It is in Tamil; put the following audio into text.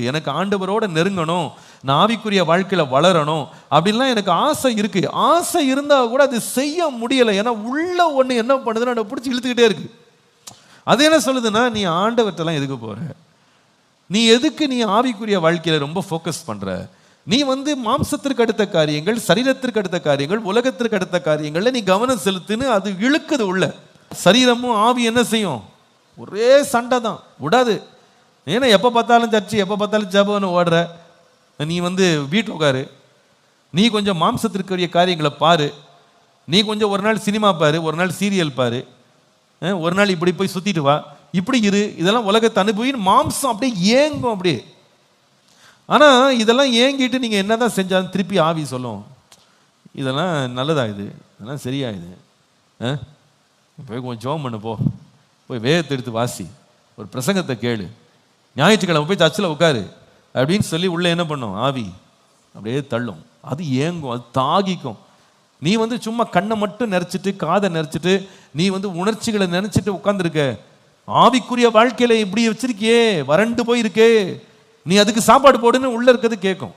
எனக்கு ஆண்டவரோட நெருங்கணும், நான் ஆவிக்குரிய வாழ்க்கையில வளரணும் அப்படின்லாம் எனக்கு ஆசை இருக்கு. ஆசை இருந்தா கூட அது செய்ய முடியல. ஏன்னா உள்ள ஒண்ணு என்ன பண்ணுதுன்னா அதை பிடிச்சி இழுத்துக்கிட்டே இருக்கு. அது என்ன சொல்லுதுன்னா, நீ ஆண்டவர்கிட்டலாம் எதுக்கு போற? நீ எதுக்கு நீ ஆவிக்குரிய வாழ்க்கையில ரொம்ப ஃபோக்கஸ் பண்ற? நீ மாம்சத்திற்கு அடுத்த காரியங்கள், சரீரத்திற்கு அடுத்த காரியங்கள், உலகத்திற்கு அடுத்த காரியங்கள்ல நீ கவனம் செலுத்துன்னு அது இழுக்குது உள்ள. சரீரமும் ஆவி என்ன செய்யும்? ஒரே சண்டை தான், விடாது. ஏன்னா எப்போ பார்த்தாலும் சர்ச்சு, எப்போ பார்த்தாலும் ஜபம்னு ஓடுற. நீ வீட்டில் உட்காரு, நீ கொஞ்சம் மாம்சத்திற்குரிய காரியங்களை பாரு, நீ கொஞ்சம் ஒரு நாள் சினிமா பாரு, ஒரு நாள் சீரியல் பாரு, ஒரு நாள் இப்படி போய் சுற்றிட்டு வா, இப்படி இரு, இதெல்லாம் உலகத்தை அனுபவின்னு மாம்சம் அப்படியே ஏங்கும் அப்படியே. ஆனால் இதெல்லாம் ஏங்கிட்டு நீங்கள் என்ன தான் செஞ்சாலும் திருப்பி ஆவி சொல்லும், இதெல்லாம் நல்லதா, இதெல்லாம் சரியா, போய் கொஞ்சம் ஜெபம் பண்ணு, போய் வேதத்தை எடுத்து வாசி, ஒரு பிரசங்கத்தை கேளு, ஞாயிற்றுக்கிழமை போய் சர்ச்சில் உட்காரு அப்படின்னு சொல்லி உள்ள என்ன பண்ணும்? ஆவி அப்படியே தள்ளும், அது ஏங்கும், அது தாகிக்கும். நீ சும்மா கண்ணை மட்டும் நினைச்சிட்டு, காதை நினைச்சிட்டு, நீ உணர்ச்சிகளை நினைச்சிட்டு உட்காந்துருக்க. ஆவிக்குரிய வாழ்க்கையில இப்படி வச்சிருக்கியே, வறண்டு போயிருக்கே, நீ அதுக்கு சாப்பாடு போடுன்னு உள்ள இருக்கிறது கேட்கும்.